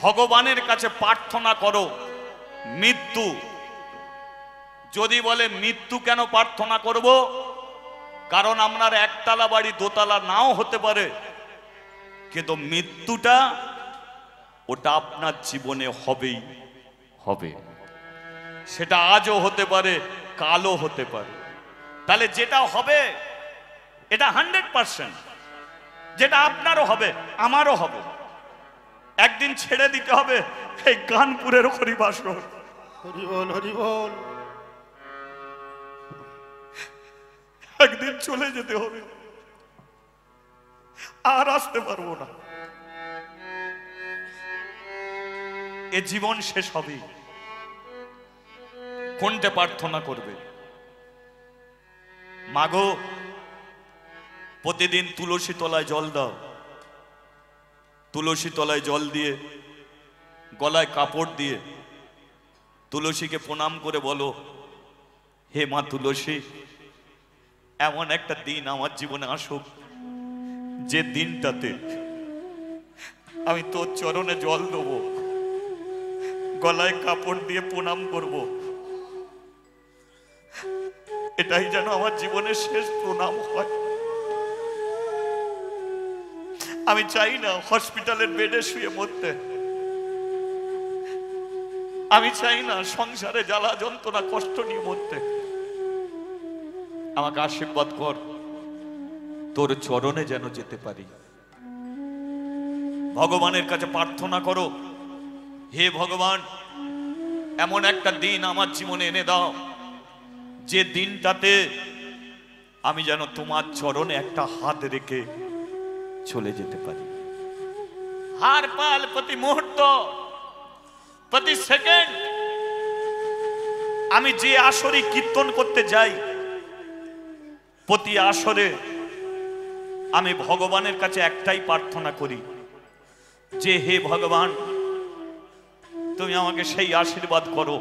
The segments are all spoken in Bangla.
ভগবানের কাছে প্রার্থনা করো মৃত্যু। যদি বলে মৃত্যু কেন প্রার্থনা করব, কারণ আপনার একতলা বাড়ি দোতলা নাও হতে পারে, কিন্তু মৃত্যুটা ওটা আপনার জীবনে হবেই হবে। সেটা আজও হতে পারে, কালও হতে পারে। তাহলে যেটা হবে এটা 100%, যেটা আপনারও হবে আমারও হবে। একদিন ছেড়ে দিতে হবে এই কানপুরের হরিবাসর। হরি বল, হরি বল। একদিন চলে যেতে হবে, আর আসতে পারবো না। এ জীবন শেষ হবে। কোনটা প্রার্থনা করবে? মাগো, প্রতিদিন তুলসী তলায় জল দাও। তুলসী তলায় জল দিয়ে, গলায় কাপড় দিয়ে তুলসীকে প্রণাম করে বলো, হে মা তুলসী, এমন একটা দিন আমার জীবনে আসুক যে দিনটাতে আমি তোর চরণে জল দেবো, গলায় কাপড় দিয়ে প্রণাম করব। এটাই যেন আমার জীবনের শেষ প্রণাম হয়। আমি চাই না হসপিটালের বেডে শুয়ে মরতে। আমি চাই না সংসারে জ্বালা যন্ত্রণা কষ্ট নিয়ে মরতে। আমাকে আশীর্বাদ কর, তোর চরণে যেন যেতে পারি। ভগবানের কাছে প্রার্থনা করো, হে ভগবান, এমন একটা দিন আমার জীবনে এনে দাও যে দিনটাতে আমি যেন তোমার চরণে একটা হাত রেখে চলে যেতে পারি। হার পাল, প্রতি মুহূর্ত, প্রতি সেকেন্ড আমি যে আসরে কীর্তন করতে যাই, প্রতি আসরে আমি ভগবানের কাছে একটাই প্রার্থনা করি যে হে ভগবান, তুমি আমাকে সেই আশীর্বাদ করো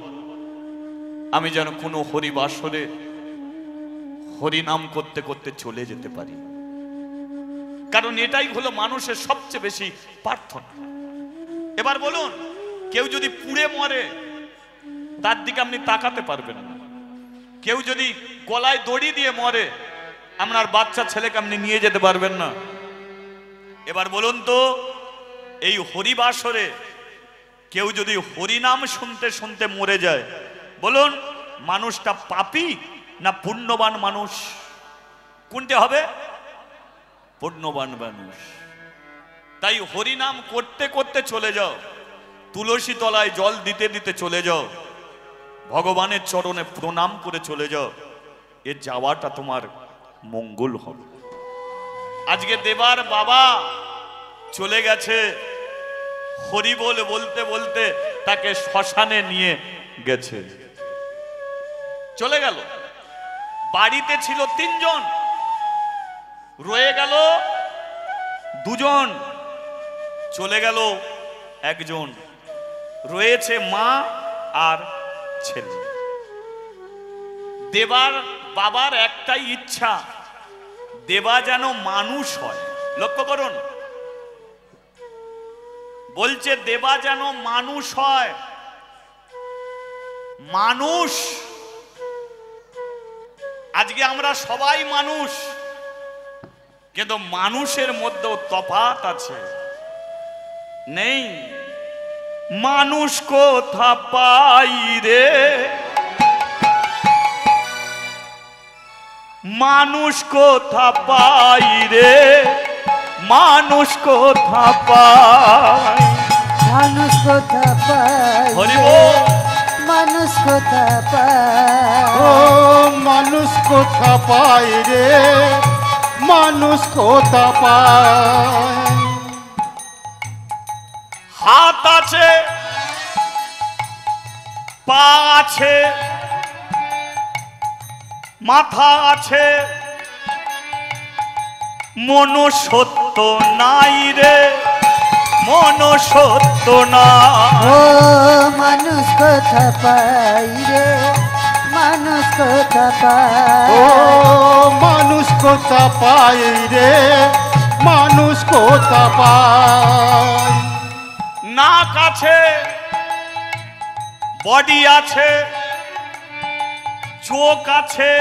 আমি যেন কোনো হরিবাসরে হরিনাম করতে করতে চলে যেতে পারি। কারণ এটাই হলো মানুষের সবচেয়ে বেশি প্রার্থনা। এবার বলুন, কেউ যদি পুড়ে মরে তার দিকে আপনি তাকাতে পারবেন না। কেউ যদি গলায় দড়ি দিয়ে মরে আপনার বাচ্চা ছেলেকে আপনি নিয়ে যেতে পারবেন না। এবার বলুন তো, এই হরিবাসরে কেউ যদি হরিনাম শুনতে শুনতে মরে যায়, বলুন মানুষটা পাপী না পুণ্যবান মানুষ? কোনটা হবে? পুণ্যবান মানুষ। তাই হরিনাম করতে করতে চলে যাও, তুলসী তলায় জল দিতে দিতে চলে যাও, ভগবানের চরণে প্রণাম করে চলে যাও। এ যাওয়াটা তোমার মঙ্গল হবে। আজকে দেবার বাবা চলে গেছে, হরি বল বলতে বলতে তাকে শ্মশানে নিয়ে গেছে, চলে গেল। বাড়িতে ছিল 3 জন, রয়ে গেল 2 জন, চলে গেল 1 জন, রয়েছে মা আর ছেলে। দেবার বাবার একটাই ইচ্ছা, দেবা যেন মানুষ হয়। লক্ষ্য করুন, বলছে দেবা যেন মানুষ হয়। মানুষ, আজকে আমরা সবাই মানুষ, কিন্তু মানুষের মধ্যেও তফাৎ আছে, নেই? মানুষ কোথা পাই রে, মানুষ কোথা পাই রে, মানুষ কোথা পাই, মানুষ কোথা পাই, হরি বল, মানুষ কোথা পাই, ও মানুষ কোথা পাই রে, মানুষ কোথা পাই। হাত আছে, পা আছে, মাথা আছে, মন সত্য নাই রে, মন সত্য না। ও মানুষ কোথা পাই রে, মানুষ কোথা পাই, ও মানুষ কোথা পাই রে, মানুষ কোথা পাই। নাক আছে, বডি আছে, চোখ আছে।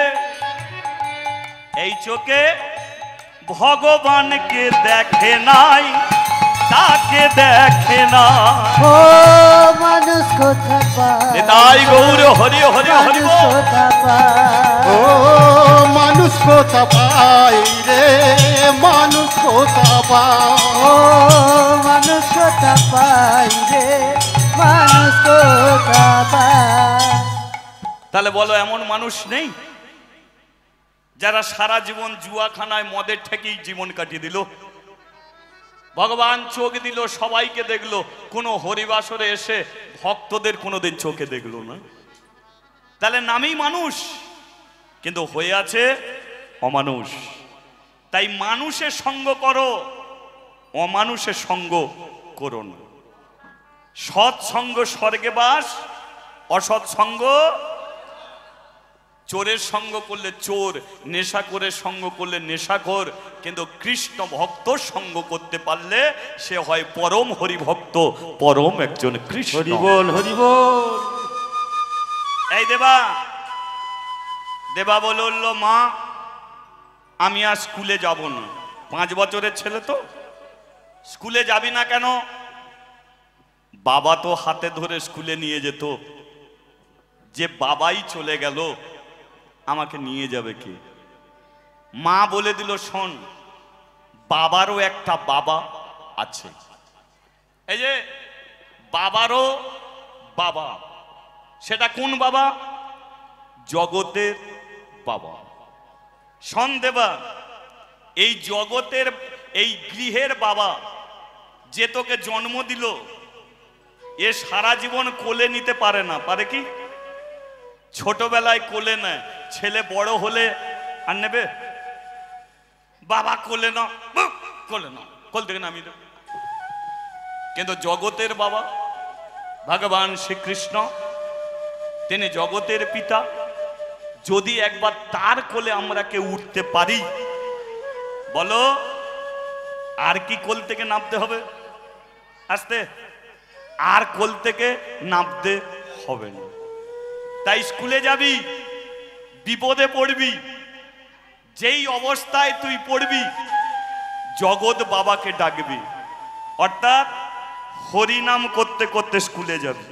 এই চোখে ভগবানকে দেখে নাই, তাকে দেখে না। ও মানুষ কোথা পায়, তাই গৌর হরি হরি হরি মানুষ কোথা পায়, ও মানুষ কোথা পায় রে, মানুষ কোথা পায়, ও মানুষ কোথা পায় রে, মানুষ কোথা পায়। তাহলে বলো এমন মানুষ নেই যারা সারা জীবন জুয়াখানায় মদের ঠেকেই জীবন কাটিয়ে দিল? ভগবান চোখ দিল, সবাইকে দেখলো, কোনো হরিবাসরে এসে ভক্তদের কোনোদিন চোখে দেখলো না। তাহলে নামেই মানুষ, কিন্তু হয়ে আছে অমানুষ। তাই মানুষের সঙ্গ করো, অমানুষের সঙ্গ করো না। সৎসঙ্গ স্বর্গে বাস, অসৎসঙ্গ। চোরের সঙ্গ করলে চোর, নেশা করে সঙ্গ করলে নেশাখোর, কিন্তু কৃষ্ণ ভক্ত সঙ্গ করতে পারলে সে হয় পরম হরিভক্ত, পরম একজন কৃষ্ণ। হরি বল হরি বল। এই দেবা, দেবা বলল, মা আমি আর স্কুলে যাব না। 5 বছরের ছেলে তো, স্কুলে যাবি না কেন? বাবা তো হাতে ধরে স্কুলে নিয়ে যেত, যে বাবাই চলে গেল আমাকে নিয়ে যাবে কে? মা বলে দিল, শোন বাবারও একটা বাবা আছে। এই যে বাবারও বাবা, সেটা কোন বাবা? জগতের বাবা। শোন দেবা, এই জগতের, এই গৃহের বাবা যে তোকে জন্ম দিল, এ সারা জীবন কোলে নিতে পারে না। পারে কি? ছোটবেলায় কোলে নেয়, ছেলে বড় হলে আর নেবে? বাবা কোলে না, কোলে না, কোল থেকে নামিয়ে দেবে। কিন্তু জগতের বাবা ভগবান শ্রীকৃষ্ণ, তিনি জগতের পিতা। যদি একবার তার কোলে আমরা কেউ উঠতে পারি, বলো আর কি কোল থেকে নামতে হবে? আসতে আর কোল থেকে নামতে হবে না। তাই স্কুলে যাবি, বিপদে পড়বি, যেই অবস্থায় তুই পড়বি জগৎ বাবাকে ডাকবি, অর্থাৎ হরিনাম করতে করতে স্কুলে যাবি।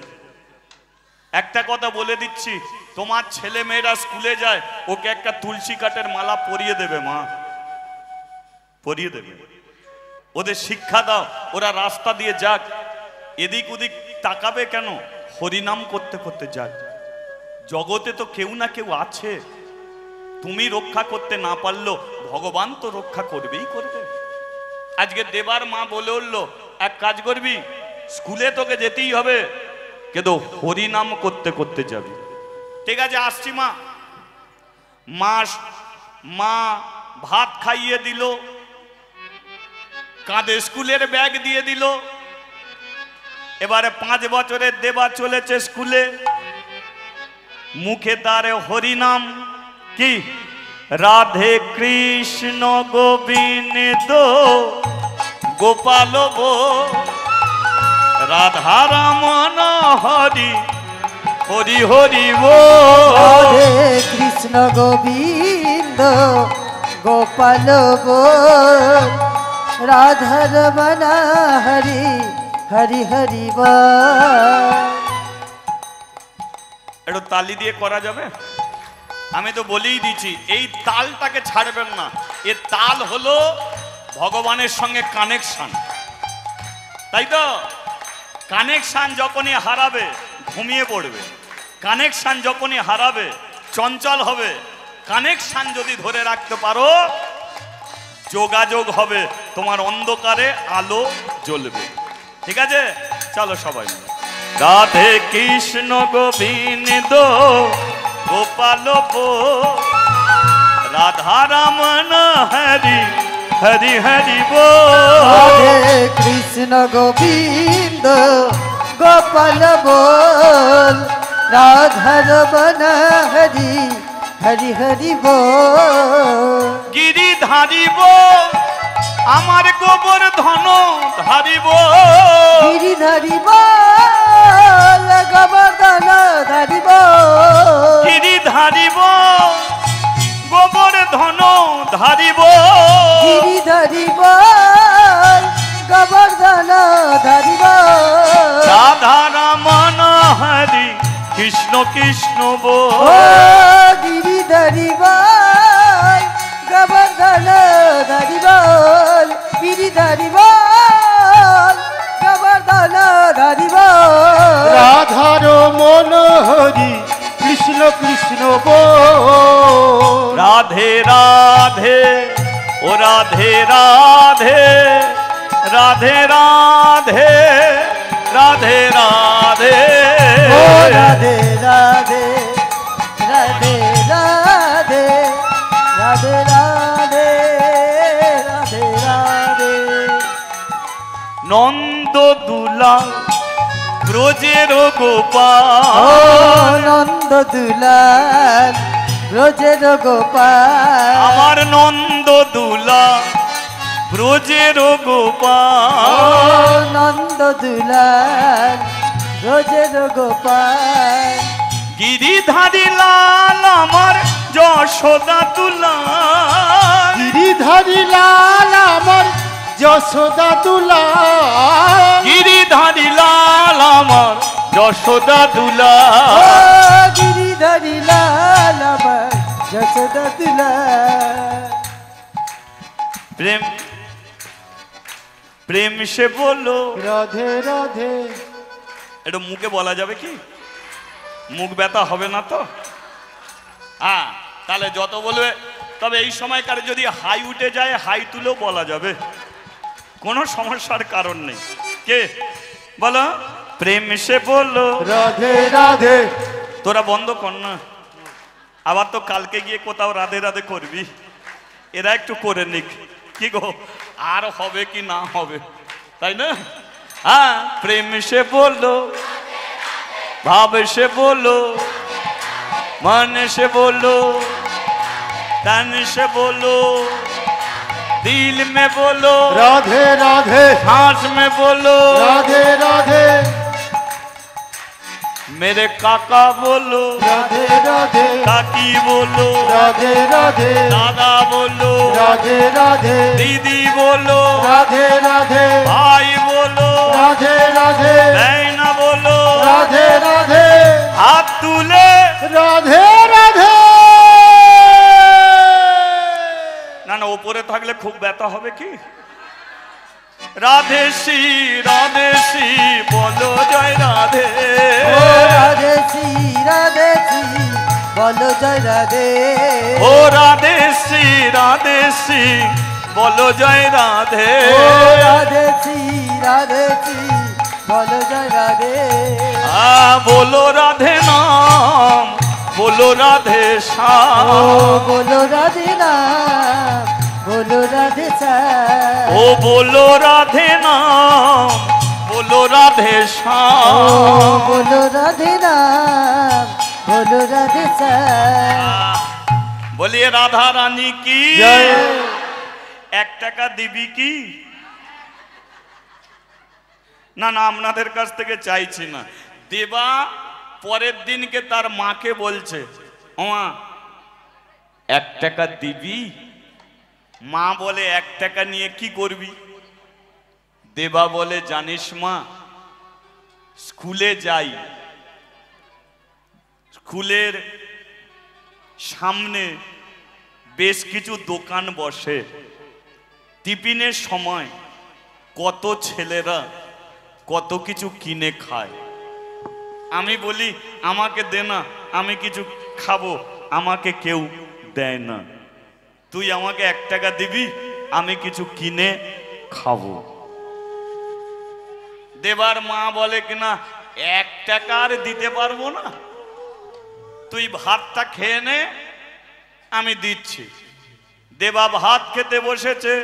একটা কথা বলে দিচ্ছি, তোমার ছেলে মেয়েরা স্কুলে যায়, ওকে একটা তুলসী কাঠের মালা পরিয়ে দেবে, মা পরিয়ে দেবে। ওদের শিক্ষা দাও, ওরা রাস্তা দিয়ে যাক, এদিক ওদিক তাকাবে কেন? হরিনাম করতে করতে যাক। জগতে তো কেউ না কেউ আছে, তুমি রক্ষা করতে না পারলো ভগবান তো রক্ষা করবেই করবে। আজকে দেবার মা বলে উঠলো, এক কাজ করবি, স্কুলে তোকে যেতেই হবে, কিন্তু হরিনাম করতে করতে যাবি। ঠিক আছে আসছি মা। মা ভাত খাইয়ে দিল, কাঁধে স্কুলের ব্যাগ দিয়ে দিল। এবারে 5 বছরের দেবা চলেছে স্কুলে, মুখে তার হরিনাম। কি? রাধে কৃষ্ণ গোবিন্দ গোপাল বো, রাধা রমন হরি হরি হরি বো। রাধে কৃষ্ণ গোবিন্দ গোপাল বল, রাধা রমণ হরি হরি হরি বল। একটু তালি দিয়ে করা যাবে? আমি তো বলেই দিচ্ছি, এই তালটাকে ছাড়বেন না। এ তাল হলো ভগবানের সঙ্গে কানেকশন, তাই তো? কানেকশন যখনই হারাবে ঘুমিয়ে পড়বে, কানেকশন যখনই হারাবে চঞ্চল হবে। কানেকশন যদি ধরে রাখতে পারো, যোগাযোগ হবে, তোমার অন্ধকারে আলো জ্বলবে। ঠিক আছে, চলো সবাই মিলে। রাধে কৃষ্ণ গোবিন্দ গোপাল বো, রাধা রমন হরি হরি হরি বো। রাধে কৃষ্ণ গোবিন্দ গোপাল বল, রাধা রমণ হরি হরি হরি বল। গিরিধারী বো, আমার গোবর ধন ধারিব গিরিধারী গোবর্ধন ধারিব গিরি ধারিব গোবর ধন ধারিব গিরিধারী গোবর্ধন ধারিব রাধা রমন হরি কৃষ্ণ কৃষ্ণ ও বল গিরিধারী গোবর্ধন ধারিব গিরিধারী গোবর্ধন ধারিব রাধার মন হরি কৃষ্ণ কৃষ্ণ বল রাধে রাধে ও রাধে রাধে রাধে রাধে রাধে রাধে ও রাধে রাধে রাধে রাধে রাধে রাধে রাধে রাধে নন্দ দুলা ব্রজের ও গোপাল নন্দ দুলাল ব্রজের গোপাল আমার নন্দ দুলা ব্রজের ও গোপাল নন্দ দুলাল ব্রজের গোপাল গিরিধারী লাল আমার যশোদা দুলাল গিরিধারী লাল আমার যশোদা দুলাল গিরিধারী লাল আমার যশোদা ও দুলাল গিরিধারী লাল আমার যশোদা দুলাল প্রেম প্রেম সে বলো রাধে রাধে এটা মুখে বলা যাবে কি মুখ ব্যথা হবে না তো হ্যাঁ তাহলে যত বলবে তবে এই সময়কার যদি হাই উঠে যায় হাই তুলেও বলা যাবে কোনো সমস্যার কারণ নেই কে বলো প্রেম সে বলো রাধে রাধে তোরা বন্ধ কর না আবার তো কালকে গিয়ে কোথাও রাধে রাধে করবি এরা একটু করে নিক কি গো আর হবে কি না হবে তাই না হ্যাঁ প্রেম সে বলো ভাব সে বলো मन से बोलो तन से बोलो दिल में बोलो राधे राधे सांस में बोलो राधे राधे मेरे काका बोलो राधे राधे काकी बोलो राधे राधे दादा बोलो राधे राधे दीदी बोलो राधे राधे भाई बोलो राधे राधे बहना बोलो राधे राधे हाथ तुले राधे राधे না না উপরে থাকলে খুব ব্যথা হবে কি রাধে শ্রী বলো জয় রাধে ও রাধে শ্রী বলো জয় রাধে ও রাধে শ্রী বলো জয় রাধে ও রাধে শ্রী বলো জয় রাধে बोलो राधे नाम बोलो राधे ও श्याम বলো রাধে নাম বলো রাধে শ্যাম ओ बोलो राधे नाम बोलो राधे ও श्याम বলো রাধে নাম বলো রাধে শ্যাম बोलिए राधा रानी की जय। 1 টাকা দিবি কি না না আপনাদের কাছ থেকে চাইছি না দেবা পরের দিনকে তার মাকে বলছে ওমা 1 টাকা দিবি মা বলে 1 টাকা নিয়ে কি করবি দেবা বলে জানিস মা স্কুলে যাই স্কুলের সামনে বেশ কিছু দোকান বসে টিফিনের সময় কত ছেলেরা কত কিছু কিনে খায় আমি বলি আমাকে দে না আমি কিছু খাবো আমাকে কেউ দেয় না তুই আমাকে 1 টাকা দিবি আমি কিছু কিনে খাবো দেবার মা বলে কিনা 1 টাকা আর দিতে পারবো না তুই ভাতটা খেয়ে নে আমি দিচ্ছি দেবা ভাত খেতে বসেছে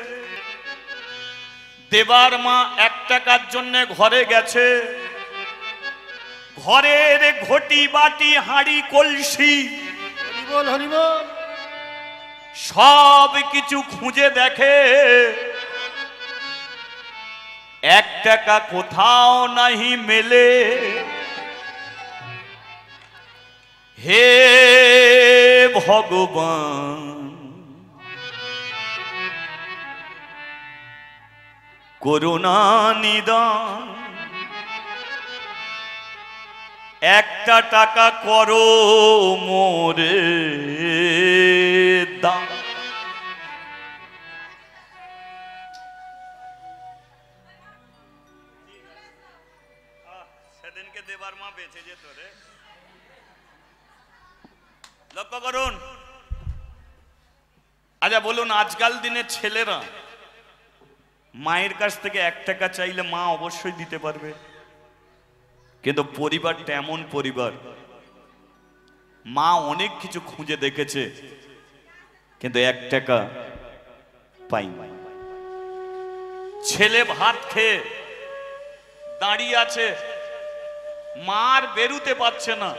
দেবার মা 1 টাকার জন্য ঘরে গেছে ঘরের ঘটি বাটি হাঁড়ি কলসি হরিবল হরিবল সব কিছু খুঁজে দেখে এক টাকা কোথাও নাহি মেলে, হে ভগবান করুণা নিদান, একটা টাকা করো মোরে দান। সেদিনকে দেবার মা বেঁচে যেত রে। লক্ষ্য করুন, আচ্ছা বলুন, আজকাল দিনের ছেলেরা মায়ের কাছ থেকে 1 টাকা চাইলে মা অবশ্যই দিতে পারবে, কিন্তু পরিবারটা এমন পরিবার, মা অনেক কিছু খুঁজে দেখেছে কিন্তু 1 টাকা পাইনি। ছেলে ভাত খেয়ে দাঁড়িয়ে আছে, মা আর বেরুতে পারছে না,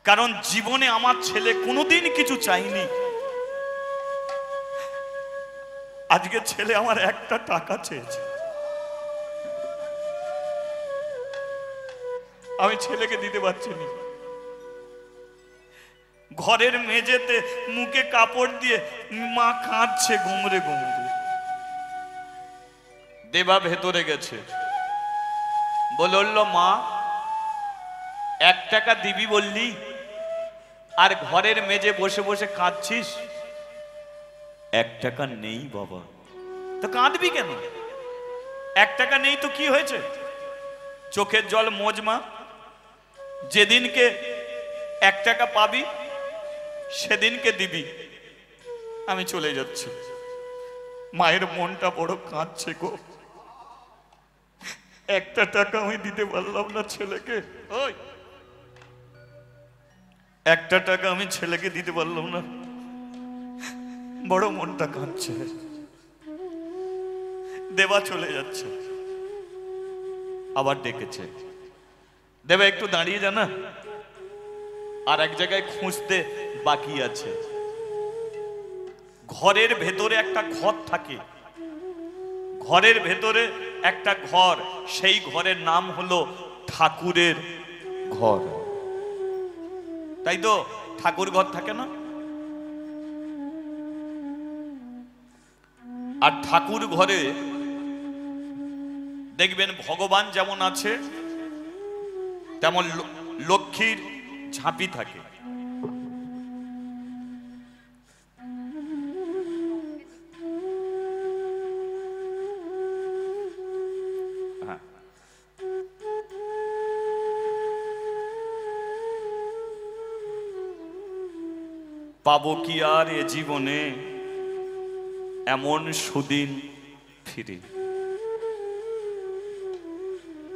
কারণ জীবনে আমার ছেলে কোনোদিন কিছু চাইনি। আজকে ছেলে আমার 1টা টাকা চেয়েছে, আমি ছেলেকে দিতে পারছি না। ঘরের মেঝেতে মুখে কাপড় দিয়ে মা কাঁদছে গুমরে গুমরে। দেবা ভেতরে গেছে, বলল মা 1 টাকা দিবি বললি, আর ঘরের মেঝে বসে বসে কাঁদছিস। 1 টাকা নেই বাবা। তো কাঁদবি কেন? 1 টাকা নেই তো কি হয়েছে? চোখের জল মোজ মা, যেদিনকে 1 টাকা পাবি সেদিনকে দিবি, আমি চলে যাচ্ছি। মায়ের মনটা বড় কাঁদছে গো, 1টা টাকা আমি দিতে পারলাম না ছেলেকে। ওই 1টা টাকা আমি ছেলেকে দিতে পারলাম না, বড় মনটা কাঁদছে। দেবা চলে যাচ্ছে, আবার ডেকেছে, দেবা একটু দাঁড়িয়ে যা না, আর এক জায়গায় খুঁজতে বাকি আছে। ঘরের ভেতরে একটা ঘর থাকে, ঘরের ভেতরে একটা ঘর, সেই ঘরের নাম হলো ঠাকুরের ঘর। তাই তো ঠাকুর ঘর থাকে না? আর ঠাকুর ঘরে দেখবেন ভগবান যেমন আছে তেমন লক্ষ্মীর ঝাঁপি থাকে। পাবো কি আর এ জীবনে এমন সুদিন ফিরে?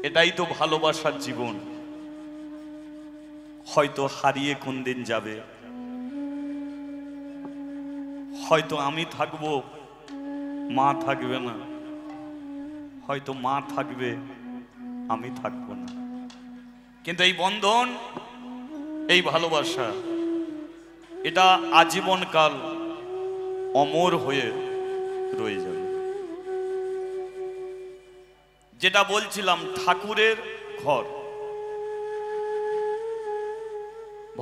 এটাই তো ভালোবাসার জীবন। হয়তো হারিয়ে কোন দিন যাবে, হয়তো আমি থাকবো মা থাকবে না, হয়তো মা থাকবে আমি থাকবো না, কিন্তু এই বন্ধন, এই ভালোবাসা, এটা আজীবন কাল অমর হয়ে রয়ে যাবে। যেটা বলছিলাম, ঠাকুরের ঘর,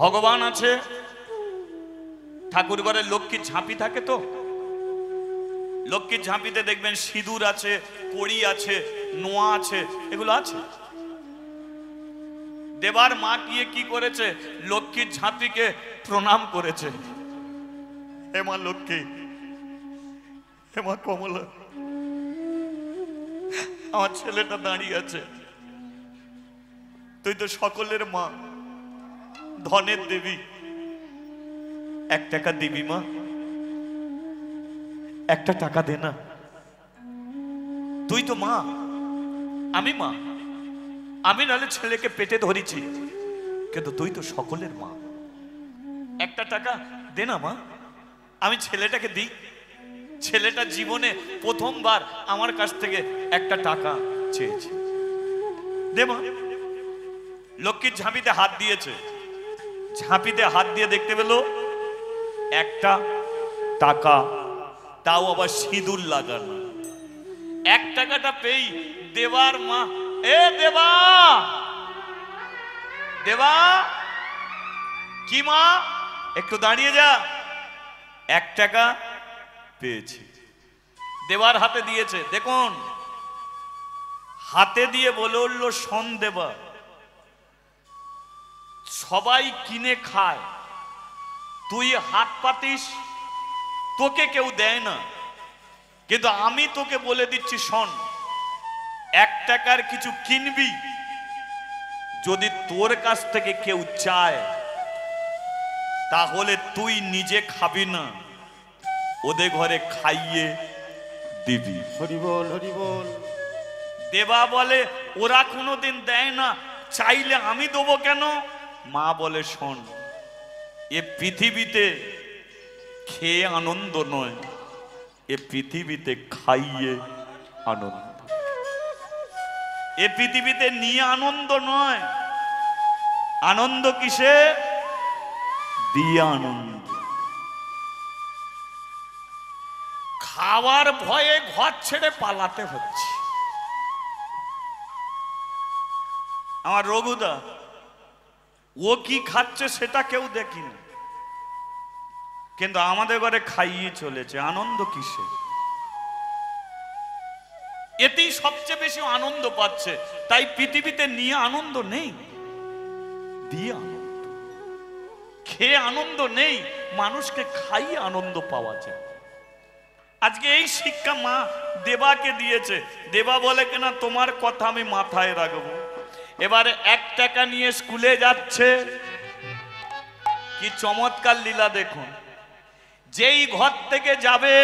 ভগবান আছে, ঠাকুর ঘরে লক্ষ্মীর ঝাঁপি থাকে। তো লক্ষ্মীর ঝাঁপিতে দেখবেন সিঁদুর আছে, কড়ি আছে, নোয়া আছে, এগুলো আছে। দেবার মা গিয়ে কি করেছে? লক্ষ্মীর ঝাঁপিকে প্রণাম করেছে, হে মা লক্ষ্মী, হে মা কমলা, আমার ছেলেটা দাঁড়িয়ে আছে, তুই তো সকলের মা, ধনের দেবী, 1 টাকা দিবি মা? 1টা টাকা দে না, তুই তো মা, আমি মা, আমি নাহলে ছেলেকে পেটে ধরেছি, কিন্তু তুই তো সকলের মা, 1টা টাকা দে না মা, আমি ছেলেটাকে দিই। ছেলেটা জীবনে প্রথমবার আমার কাছ থেকে 1টা টাকা চেয়েছে, দে মা। লক্ষ্মীর ঝাঁপিতে হাত দিয়েছে, ঝাঁপিতে হাত দিয়ে দেখতে পেল 1টা টাকা, তাও আবার সিঁদুর লাগানো। এক টাকাটা পেই দেবার মা, এ দেবা, দেবা কি মা, একটু দাঁড়িয়ে যা। 1 টাকা পেয়েছি, দেবার হাতে দিয়েছে। দেখুন, হাতে দিয়ে বলে উঠল, শোন দেবা, সবাই কিনে খায়, তুই হাত পাতিস, তোকে কেউ দেয় না, কিন্তু আমি তোকে বলে দিচ্ছি, শোন, 1 টাকার কিছু কিনবি, যদি তোর কাছ থেকে কেউ চায় তাহলে তুই নিজে খাবি না, ওদের ঘরে খাইয়ে দিবি। হরি বল, হরি বল। দেবা বলে, ওরা কোনোদিন দেয় না, চাইলে আমি দেবো কেন? মা বলে, শোন, এ পৃথিবীতে খেয়ে আনন্দ নয়, এ পৃথিবীতে খাইয়ে আনন্দ। এ পৃথিবীতে নিয়ে আনন্দ নয়, আনন্দ কিসে? দিয়ে আনন্দ। খাওয়ার ভয়ে ঘর ছেড়ে পালাতে হচ্ছে। আমার রঘুদা, ও কি খাচ্ছে সেটা কেউ দেখিনি, কিন্তু আমাদের ঘরে খাইয়ে চলেছে। আনন্দ কিসে? এতেই সবচেয়ে বেশি আনন্দ পাচ্ছে। তাই পৃথিবীতে নিয়ে আনন্দ নেই, দিয়ে আনন্দ। খেয়ে আনন্দ নেই, মানুষকে খাইয়ে আনন্দ পাওয়া যায়। আজকে এই শিক্ষা মা দেবাকে দিয়েছে। দেবা বলে কিনা, তোমার কথা আমি মাথায় রাখবো। এবারে 1 টাকা নিয়ে স্কুলে যাচ্ছে। কি চমৎকার লীলা দেখুন, যেই ঘর থেকে যাবে,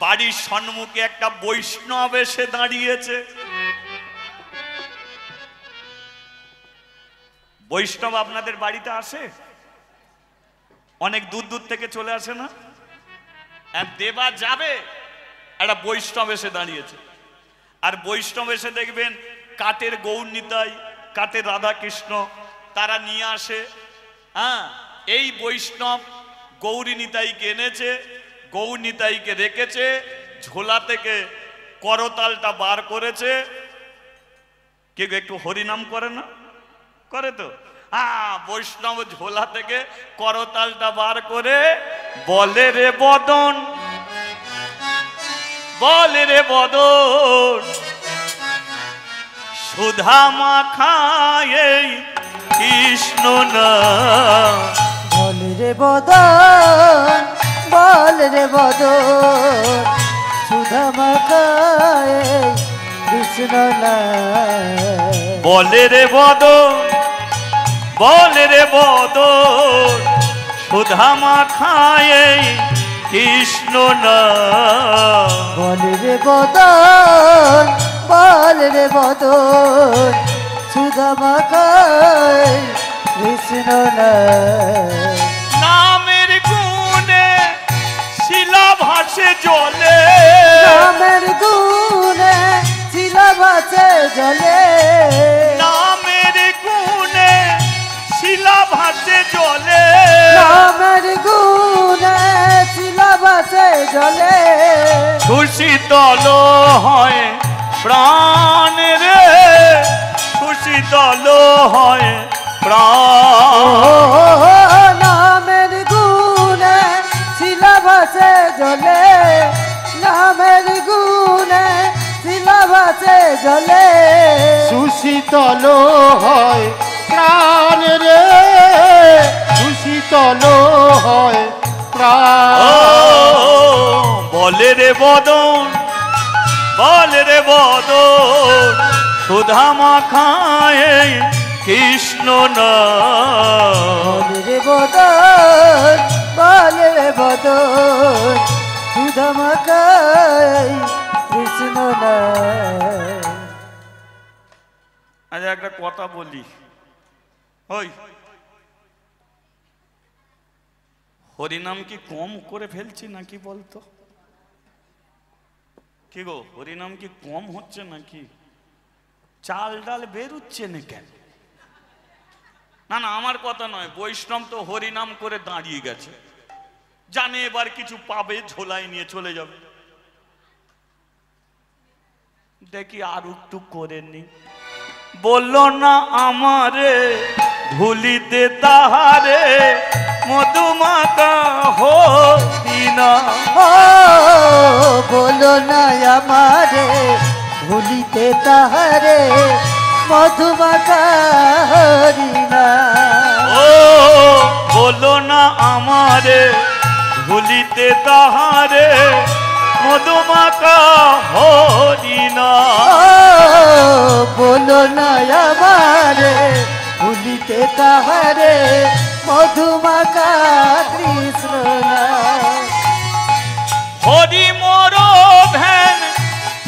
বাড়ির সম্মুখে একটা বৈষ্ণব এসে দাঁড়িয়েছে। বৈষ্ণব আপনাদের বাড়িতে আসে? অনেক দূর দূর থেকে চলে আসে না? দেবা যাবে, একটা বৈষ্ণব এসে দাঁড়িয়েছে। আর বৈষ্ণব এসে দেখবেন কাঠের গৌর নিতাই, কাঠের রাধা কৃষ্ণ তারা নিয়ে আসে। হ্যাঁ, এই বৈষ্ণব গৌরী নিতাইকে এনেছে, গৌর নিতাইকে রেখেছে, ঝোলা থেকে করতালটা বার করেছে। কেউ একটু হরিনাম করে না? করে তো। হ্যাঁ, বৈষ্ণব ঝোলা থেকে করতালটা বার করে বলে, রে বদন, বলে রে বদন, সুধা মাখায় কৃষ্ণ না। বল রে বদন, বল রে বদন, সুধা মাখায় কৃষ্ণ না। বলে রে বদন, বলে রে বদন, সুধা মাখায় কৃষ্ণ না। বল রে বদন, বল রে বদন, সুধা মাখায় কৃষ্ণ না। নামের গুণে শিলা ভাসে জলে, নামের গুণে শিলা ভাসে জলে, নামের গুণে শিলা ভাসে জলে, নামের গুণে শিলা ভাসে জলে। সুশীতল হয় প্রাণ রে, সুশীতল হয় প্রাণ। নামের গুণে শিলা ভাসে জলে, নামের গুণে শিলা ভাসে জলে। সুশীতল হয় প্রাণ রে, সুশীতল হয় প্রাণ। বলে রে বদন, বলে রে বদন, সুধা মাখায় কৃষ্ণ না। বল রে বদন, বল রে বদন, সুধা মাখায় কৃষ্ণ না। আজ একটা কথা বলি, ওই হরিনাম কি কম করে ফেলছি নাকি বলতো? কি গো, হরিনাম কি কম হচ্ছে নাকি? চাল ডাল বেরুচ্ছে না কেন? না না, আমার কথা নয়, বৈষ্ণব তো হরিনাম করে দাঁড়িয়ে গেছে, জানে এবার কিছু পাবে, ঝোলায় নিয়ে চলে যাবে। দেখি আর একটু করে নি। বললো না আমারে ভুলিতে তাহারে মধুমাখা হরিণা। ও বলো না আমারে ভুলিতে তাহারে মধুমাখা হরিণা। ও বলো না আমারে ভুলিতে তাহারে মধুমাখা হরিণা। ও বলো না আমারে ভুলিতে তাহারে মধুমাখা কৃষ্ণনা। হরি মোর ধ্যান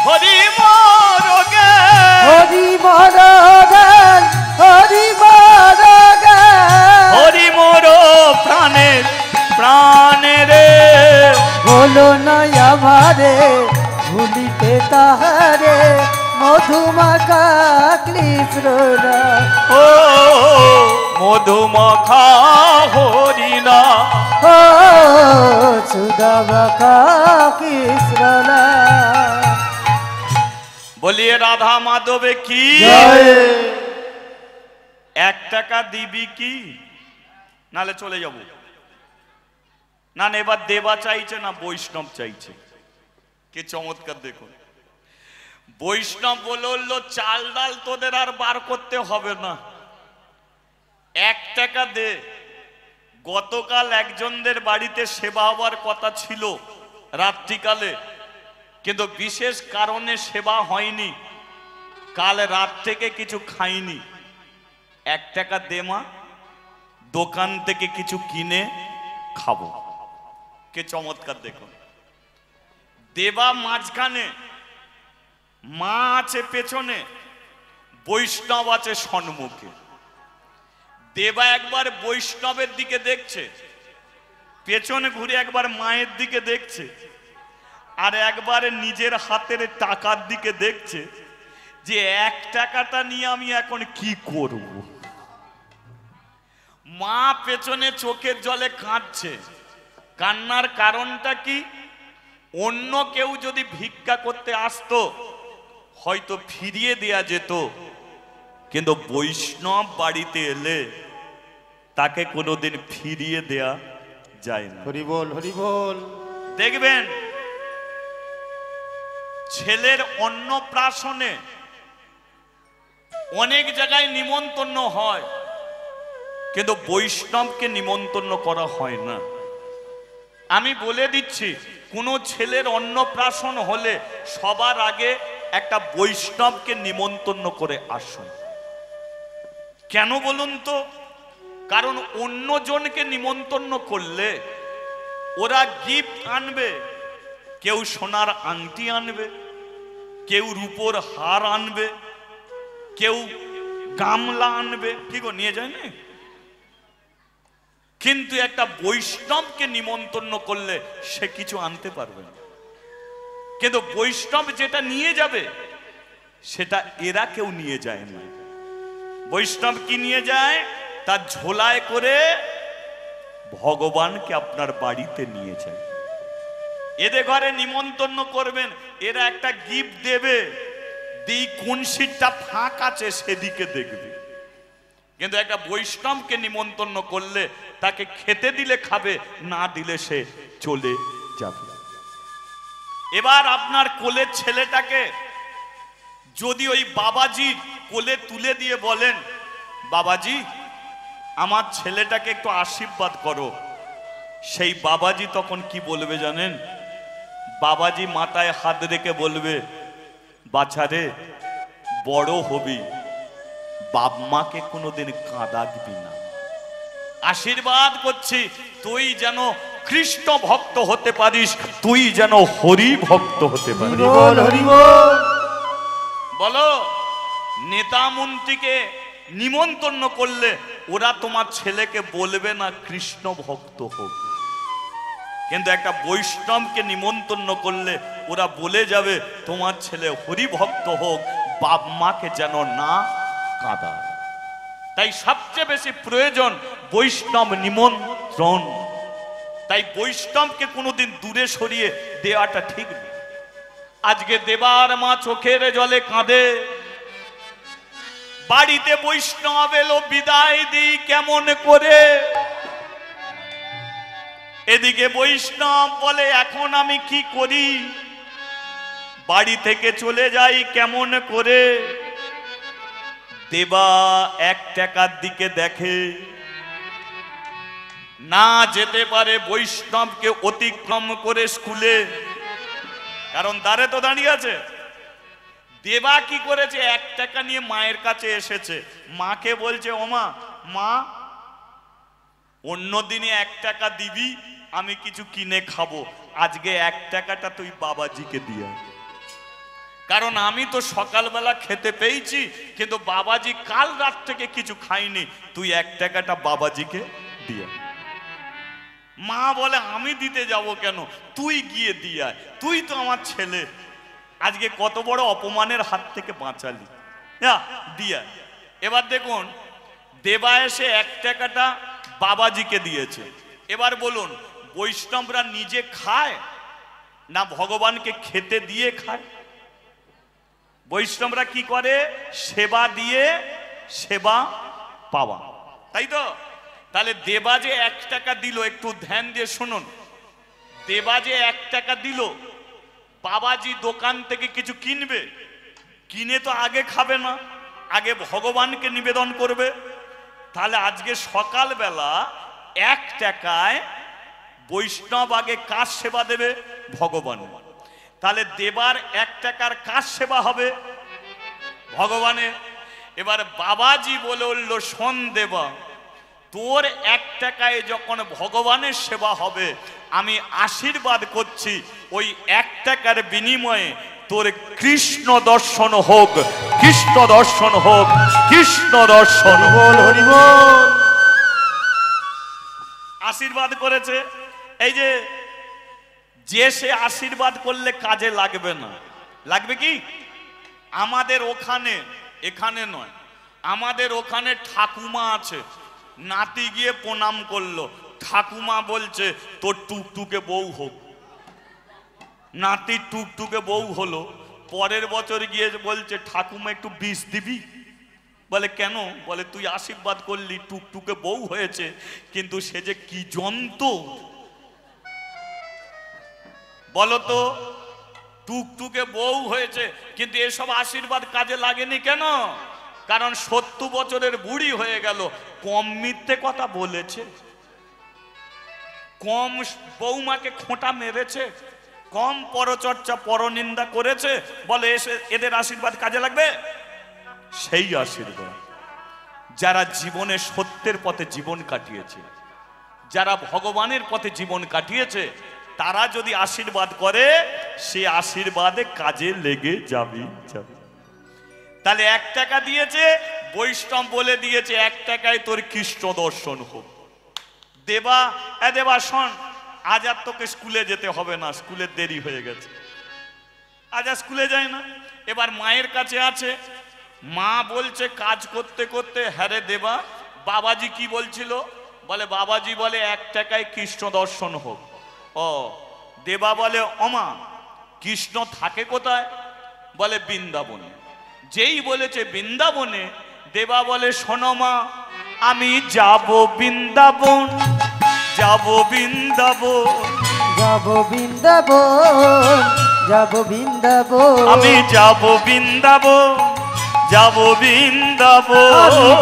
হরি মোর জ্ঞান হরি মর গান হরি মর গান হরি মোর প্রাণের প্রাণেরে। বলো না আমারে ভুলিতে তাহারে মধুমাখা কৃষ্ণনা। ও মধুমাখা হরিণা। ও সুদামাখা কৃষ্ণনা। বলিয়ে রাধা মাধবে কি? জয়। 1 টাকা দিবি কি? নালে চলে যাব না। এবার দেবা চাইছে না বৈষ্ণব চাইছে? কি চমৎকার দেখুন। বৈষ্ণব বললো চাল ডাল তোদের আর বার করতে হবে না, 1 টাকা দে। গতকাল একজনদের বাড়িতে সেবা হওয়ার কথা ছিল রাত্রিকালে, কিন্তু বিশেষ কারণে সেবা হয়নি। কাল রাত থেকে কিছু খাইনি। 1 টাকা দে মা, দোকান থেকে কিছু কিনে খাবো। কে চমৎকার দেখুন। দেবা মাঝখানে, মা আছে পেছনে, বৈষ্ণব আছে সম্মুখে। দেবা একবার বৈষ্ণবের দিকে দেখছে, পেছনে ঘুরে একবার মায়ের দিকে দেখছে, আর একবার নিজের হাতের টাকার দিকে দেখছে যে 1 টাকাটা নিয়ে আমি এখন কি করব। মা পেছনে চোখের জলে কাঁদছে। কান্নার কারণটা কি? অন্য কেউ যদি ভিক্ষা করতে আসতো হয়তো ফিরিয়ে দেয়া যেত, কিন্তু বৈষ্ণব বাড়িতে এলে তাকে কোনোদিন ফিরিয়ে দেয়া যায় না। হরি বল হরি বল। দেখবেন ছেলের অন্নপ্রাশনে অনেক জায়গায় নিমন্ত্রণ হয়, কিন্তু বৈষ্ণবকে নিমন্ত্রণ করা হয় না। আমি বলে দিচ্ছি, কোন ছেলের অন্নপ্রাশন হলে সবার আগে একটা বৈষ্ণবকে নিমন্ত্রণ করে আসুন। কেন বলুন তো? কারণ অন্যজনকে নিমন্ত্রণ করলে ওরা গিফট আনবে, কেউ সোনার আংটি আনবে, কেউ রূপোর হার আনবে, কেউ গামলা আনবে, কি গো নিয়ে যায় না? কিন্তু একটা বৈষ্ণবকে নিমন্ত্রণ করলে সে কিছু আনতে পারবে না। কিন্তু বৈষ্ণব যেটা নিয়ে যাবে সেটা এরা কেউ নিয়ে যায় না। বৈষ্ণব কি নিয়ে যায়? তার ঝোলায় করে ভগবানকে আপনার বাড়িতে নিয়ে যায়। এদের ঘরে নিমন্ত্রণ করবেন, এরা একটা গিফট দেবে, দিই কোন সিটটা ফাঁক আছে সেদিকে দেখবে। কিন্তু একটা বৈষ্ণবকে নিমন্ত্রণ করলে তাকে খেতে দিলে খাবে, না দিলে সে চলে যাবে। এবার আপনার কোলের ছেলেটাকে যদি ওই বাবাজি কোলে তুলে দিয়ে বলেন, বাবাজি আমার ছেলেটাকে একটু আশীর্বাদ করো, সেই বাবাজি তখন কি বলবে জানেন? বাবাজি মাথায় হাত রেখে বলবে, বাছারে বড় হবি, বাপ মাকে কোনোদিন কাঁদাবি না। আশীর্বাদ করছি তুই যেন কৃষ্ণ ভক্ত হতে পারিস, তুই যেন হরি ভক্ত হতে পারিস। হরি বল হরি বল। বলো, নেতা মন্ত্রীকে নিমন্ত্রণ করলে ওরা তোমার ছেলেকে বলবে না কৃষ্ণ ভক্ত হোক, কিন্তু একটা বৈষ্ণবকে নিমন্ত্রণ করলে ওরা বলে যাবে তোমার ছেলে হরি ভক্ত হোক, বাপ মাকে যেন না কাঁদা। তাই সবচেয়ে বেশি প্রয়োজন বৈষ্ণব নিমন্ত্রণ। তাই বৈষ্ণবকে কোনোদিন দূরে সরিয়ে দেওয়াটা ঠিক নেই। আজকে দেবার মা চোখের জলে কাঁদে, বাড়িতে বৈষ্ণব এলো বিদায় দিই কেমন করে। এদিকে বৈষ্ণব বলে এখন আমি কি করি, বাড়ি থেকে চলে যাই কেমন করে। দেবা 1 টাকার দিকে দেখে, না যেতে পারে বৈষ্ণবকে অতিক্রম করে স্কুলে, কারণ দ্বারে তো দাঁড়িয়ে আছে। দেবা কি করেছে, 1 টাকা নিয়ে মায়ের কাছে এসেছে, মাকে বলছে ওমা মা অন্য দিনে 1 টাকা দিবি, আমি কিছু কিনে খাবো, আজকে 1 টাকাটা তুই বাবাজিকে দিয়ে, কারণ আমি তো সকালবেলা খেতে পেয়েছি কিন্তু বাবাজি কাল রাত থেকে কিছু খাইনি, তুই 1 টাকাটা বাবাজিকে দিয়ে। মা বলে আমি দিতে যাব কেন, তুই গিয়ে দিয়ে, তুই তো আমার ছেলে, আজকে কত বড় অপমানের হাত থেকে বাঁচালি, দিয়া। এবার দেখুন দেবা এসে 1 টাকাটা বাবাজিকে দিয়েছে। এবার বলুন বৈষ্ণবরা নিজে খায় না ভগবানকে খেতে দিয়ে খায়? বৈষ্ণবরা কি করে, সেবা দিয়ে সেবা পাওয়া, তাই তো? তাহলে দেবা যে 1 টাকা দিল, একটু ধ্যান দিয়ে শুনুন, দেবা যে 1 টাকা দিল, বাবাজি দোকান থেকে কিছু কিনবে, কিনে তো আগে খাবে না, আগে ভগবানকে নিবেদন করবে। তাহলে আজকে সকালবেলা 1 টাকায় বৈষ্ণব আগে কার সেবা দেবে, ভগবান। তাহলে দেবার 1 টাকার কার সেবা হবে, ভগবানের। এবার বাবাজি বলে উঠল শোন দেবা, তোর 1 টাকায় যখন ভগবানের সেবা হবে, আমি আশীর্বাদ করছি ওই 1 টাকার বিনিময়ে তোর কৃষ্ণ দর্শন হোক, কৃষ্ণ দর্শন হোক, কৃষ্ণ দর্শন। হরি বল, হরি বল। আশীর্বাদ করেছে। এই যে সে আশীর্বাদ করলে কাজে লাগবে না, লাগবে কি? আমাদের ওখানে, এখানে নয়, আমাদের ওখানে ঠাকুমা আছে, নাতি গিয়ে প্রণাম করলো, ঠাকুমা বলছে তোর টুকটুকে বউ হোক। নাতির টুকটুকে বউ হলো, পরের বছর গিয়ে বলছে ঠাকুমা একটু বিষ দিবি, বলে কেন? বলে তুই আশীর্বাদ করলি টুকটুকে বউ হয়েছে, কিন্তু সে যে কি জন্তু বলো তো, টুকটুকে বউ হয়েছে কিন্তু এসব আশীর্বাদ কাজে লাগেনি কেন? কারণ 70 বছরের বুড়ি হয়ে গেল, কম মিথ্যে কথা বলেছে, কম বৌমাকে খোঁটা মেরেছে, কম পরচর্চা পরনিন্দা করেছে, বলে এদের আশীর্বাদ কাজে লাগবে? সেই আশীর্বাদ যারা জীবনে সত্যের পথে জীবন কাটিয়েছে, যারা ভগবানের পথে জীবন কাটিয়েছে, তারা যদি আশীর্বাদ করে সে আশীর্বাদে কাজে লেগে যাবে। তাহলে 1 টাকা দিয়েছে, বৈষ্ণব বলে দিয়েছে 1 টাকায় তোর কৃষ্ণ দর্শন হোক। দেবা দেবা শোন, আজ আর তোকে স্কুলে যেতে হবে না, স্কুলের দেরি হয়ে গেছে, আজ আর স্কুলে যায় না। এবার মায়ের কাছে আছে, মা বলছে কাজ করতে করতে, হ্যাঁ রে দেবা বাবাজি কি বলছিল? বলে বাবাজি বলে 1 টাকায় কৃষ্ণ দর্শন হোক। ও দেবা বলে ওমা কৃষ্ণ থাকে কোথায়? বলে বৃন্দাবনে। যেই বলেছে বৃন্দাবনে, দেবা বলে শোনো মা, আমি যাব বৃন্দাবন, যাব বৃন্দাবন, যাব বৃন্দাবন, যাব বৃন্দাবন, আমি যাব বৃন্দাবন, যাব বৃন্দাবন,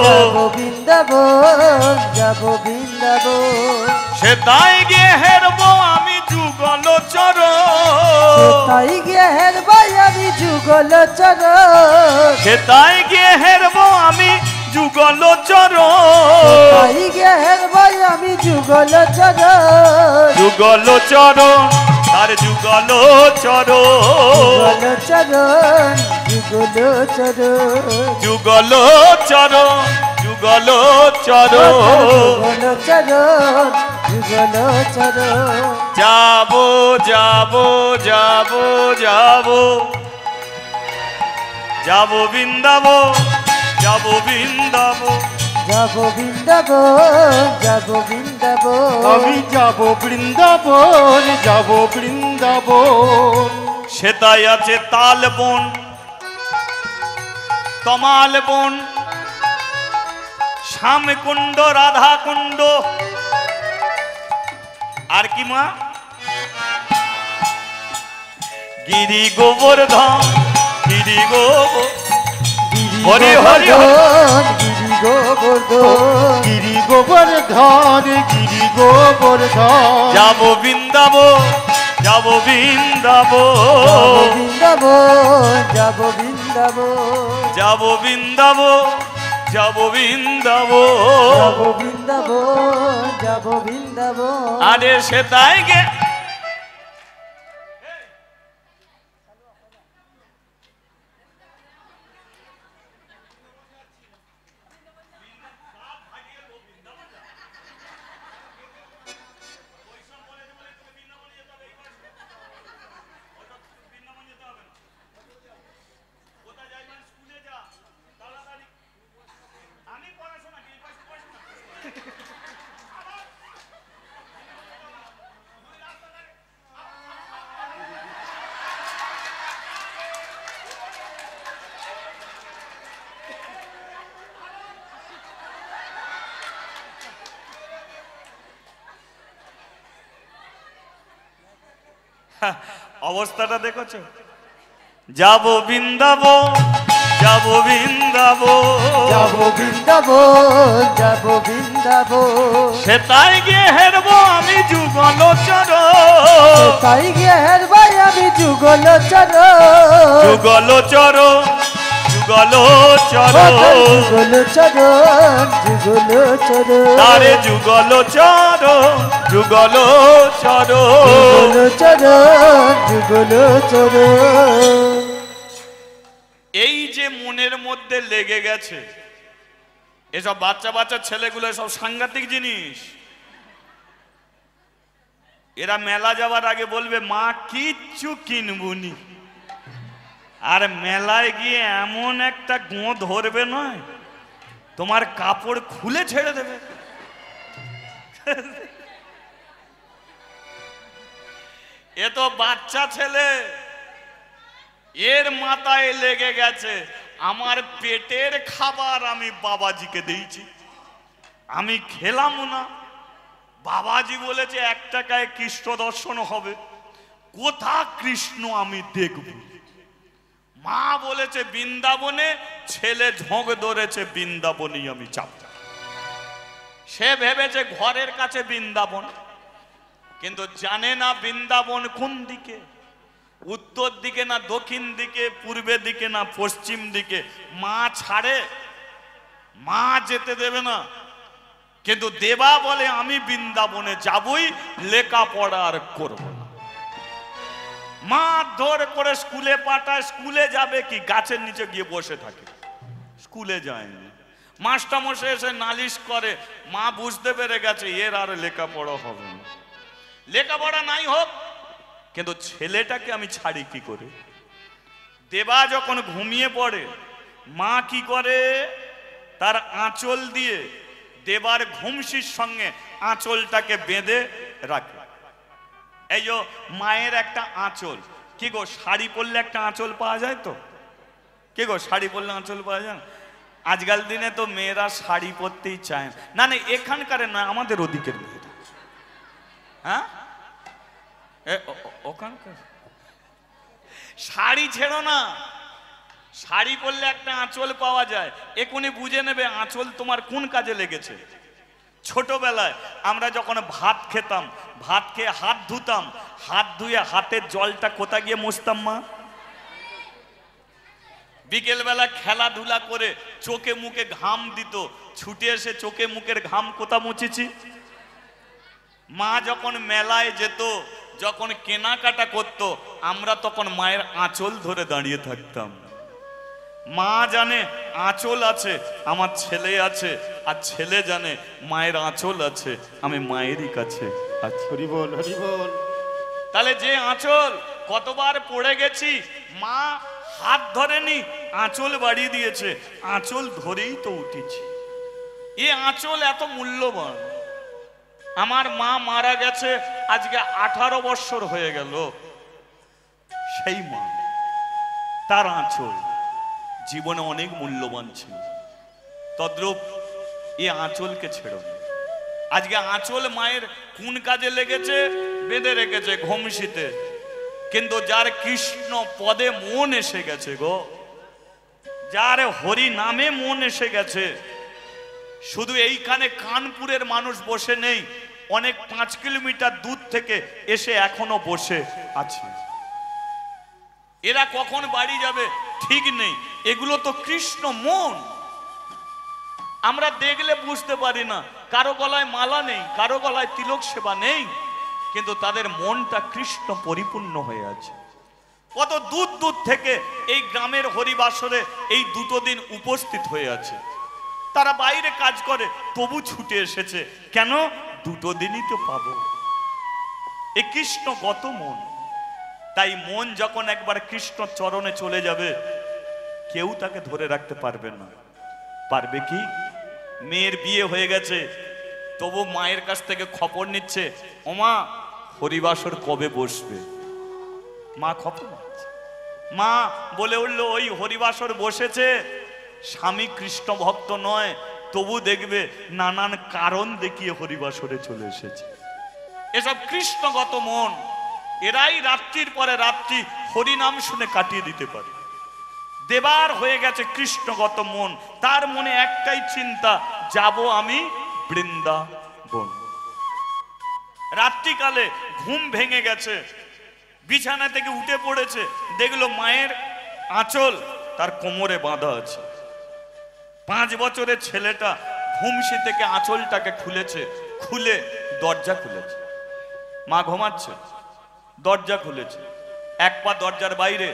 যাব বৃন্দাবন, যাব বৃন্দাবন। সে তাই গিয়ে হেরবো আমি যুগল চরণ, তাই গিয়ে হেরবাই আমি যুগল চরণ, সে তাই গিয়ে হেরবো আমি যুগল চরণ, তাই গিয়ে হেরবাই আমি যুগল চরণ, যুগল চরণ, তার যুগল চরণ, যুগল চরণ, যুগল চরণ, যুগল চরণ, যুগল চরণ, যুগল চরণ, যুগল চরণ। যাব যাব যাব যাব, যাব বৃন্দাবন, যাব বৃন্দাবন, যাব বৃন্দাবন, যাব বৃন্দাবন, আমি যাব বৃন্দাবন, যাব বৃন্দাবন। সেতাই আছে তাল বন, তমাল বন, শ্যামকুণ্ড, রাধা কুণ্ড, আর কি মা গিরি গোবর্ধন, গিরি গোবর, হরি হরি গিরি গোবর্ধন, গিরি গোবর্ধন, গিরি গোবর্ধন। যাব বৃন্দাব, যাব বৃন্দাব, বৃন্দাব, যাব বৃন্দাব, যাব বৃন্দাব, যাব বৃন্দাব, যাব বৃন্দাব, যাব বৃন্দাব। আরে সে তাই গে অবস্থাটা দেখেছো? যাব বৃন্দাব, যাব বৃন্দাব, যাব বৃন্দাব, যাব বৃন্দাব। সে তাই গিয়ে হেরবো আমি যুগলোচর, তাই গিয়ে হেরবাই আমি যুগলোচর, যুগলোচর, যুগলোচর, যুগলোচর, যুগলোচর, তারে যুগলোচর, যুগলোচর, যুগলোচর, যুগলোচর। এই যে মনের মধ্যে লেগে গেছে, এসব বাচ্চা বাচ্চা ছেলেগুলো সব সাংঘাতিক জিনিস। এরা মেলা যাওয়ার আগে বলবে মা কিচ্ছু কিনবুনি, আর মেলায় গিয়ে এমন একটা গো ধরবে নয়, তোমার কাপড় খুলে ছেড়ে দেবে। এ তো বাচ্চা ছেলে, এর মাথায় লেগে গেছে আমার পেটের খাবার আমি বাবাজিকে দিয়েছি, আমি খেলাম না। বাবাজি বলেছে 1 টাকায় কৃষ্ণ দর্শন হবে, কোথা কৃষ্ণ আমি দেখব। মা বলেছে বৃন্দাবনে, ছেলে ঝোঁক ধরেছে বৃন্দাবনেই আমি যাব। সে ভেবেছে ঘরের কাছে বৃন্দাবন, কিন্তু জানে না বৃন্দাবন কোন দিকে, উত্তর দিকে না দক্ষিণ দিকে, পূর্বের দিকে না পশ্চিম দিকে। মা ছাড়ে, মা যেতে দেবে না, কিন্তু দেবা বলে আমি বৃন্দাবনে যাবই, লেখাপড়া আর করব না। মা ধর করে স্কুলে পাঠায়, স্কুলে যাবে কি গাছের নিচে গিয়ে বসে থাকে, স্কুলে যায় না। মাস্টারমশাই এসে নালিশ করে, মা বুঝতে পেরে গেছে এর আর লেখাপড়া হবে না। লেখাপড়া নাই হোক, কিন্তু ছেলেটাকে আমি ছাড়ি কি করে। দেবা যখন ঘুমিয়ে পড়ে, মা কি করে, তার আঁচল দিয়ে দেবার ঘুমসির সঙ্গে আঁচলটাকে বেঁধে রাখে। এই যে মায়ের একটা আঁচল, কি গো শাড়ি পরলে একটা আঁচল পাওয়া যায় তো, কি গো শাড়ি পরলে আঁচল পাওয়া যায়? আজকাল দিনে তো মেয়েরা শাড়ি পরতেই চায় না। না এখানকার নয়, আমাদের ওদিকের মেয়েরা। হ্যাঁ ওখানকার শাড়ি ছেড়ো না, শাড়ি পরলে একটা আঁচল পাওয়া যায়, এখনই বুঝে নেবে আঁচল তোমার কোন কাজে লেগেছে। ছোটবেলায় আমরা যখন ভাত খেতাম, ভাত খেয়ে হাত ধুতাম, হাত ধুয়ে হাতের জলটা কোথায় গিয়ে মুছতাম মা? বিকেলবেলা খেলাধুলা করে চোখে মুখে ঘাম দিত, ছুটে এসে চোখে মুখের ঘাম কোথা মুছেছি? মা যখন মেলায় যেত, যখন কেনাকাটা করত, আমরা তখন মায়ের আঁচল ধরে দাঁড়িয়ে থাকতাম। মা জানে আঁচল আছে, আমার ছেলে আছে, আর ছেলে জানে মায়ের আঁচল আছে, আমি মায়েরই কাছে আছি। হরি বল, হরি বল। তাহলে যে আঁচল কতবার পড়ে গেছি, মা হাত ধরেনি, আঁচল বাড়িয়ে দিয়েছে, আঁচল ধরেই তো উঠেছি। এ আঁচল এত মূল্যবান। আমার মা মারা গেছে আজকে 18 বছর হয়ে গেল। সেই মা, তার আঁচল জীবনে অনেক মূল্যবান ছিল। তদ্রূপ এই আঁচলকে ছেড়ো না। আজকে আঁচল মায়ের কোন কাজে লেগেছে? বেঁধে রেখেছে ঘমশিতে। কিন্তু যার কৃষ্ণ পদে মন এসে গেছে গো, যার হরি নামে মন এসে গেছে, শুধু এইখানে কানপুরের মানুষ বসে নেই, অনেক 5 কিলোমিটার দূর থেকে এসে এখনো বসে আছে। এরা কখন বাড়ি যাবে ঠিক নেই। এগুলো তো কৃষ্ণ মন, আমরা দেখলে বুঝতে পারি না। কারো গলায় মালা নেই, কারো গলায় তিলক সেবা নেই, কিন্তু তাদের মনটা কৃষ্ণ পরিপূর্ণ হয়ে আছে। কত দূর দূর থেকে এই গ্রামের হরিবাসরে এই 2 দিন উপস্থিত হয়ে আছে। তারা বাইরে কাজ করে, তবু ছুটে এসেছে। কেন? 2 দিনই তো পাবো। এ কৃষ্ণগত মন। তাই মন যখন একবার কৃষ্ণ চরণে চলে যাবে, কেউ তাকে ধরে রাখতে পারবে না। পারবে কি? মেয়ের বিয়ে হয়ে গেছে, তবু মায়ের কাছ থেকে খবর নিচ্ছে, ওমা হরিবাসর কবে বসবে? মা খবর নিচ্ছে। মা বলে উঠলো, ওই হরিবাসর বসেছে, স্বামী কৃষ্ণ ভক্ত নয়, তবু দেখবে নানান কারণ দেখিয়ে হরিবাসরে চলে এসেছে। এসব কৃষ্ণগত মন। এরাই রাত্রির পরে রাত্রি হরিনাম শুনে কাটিয়ে দিতে পারে। দেবার হয়ে গেছে কৃষ্ণগত মন। তার মনে একটাই চিন্তা, যাব আমি বৃন্দাবন। রাত্রিকালে ঘুম ভেঙে গেছে, বিছানা থেকে উঠে পড়েছে, দেখলো মায়ের আঁচল তার কোমরে বাঁধা আছে। 5 বছরের ছেলেটা ঘুমসি থেকে আঁচলটাকে খুলেছে, খুলে দরজা খুলেছে। মা ঘুমাচ্ছে, দরজা খুলেছে। 1 পা দরজার বাইরে,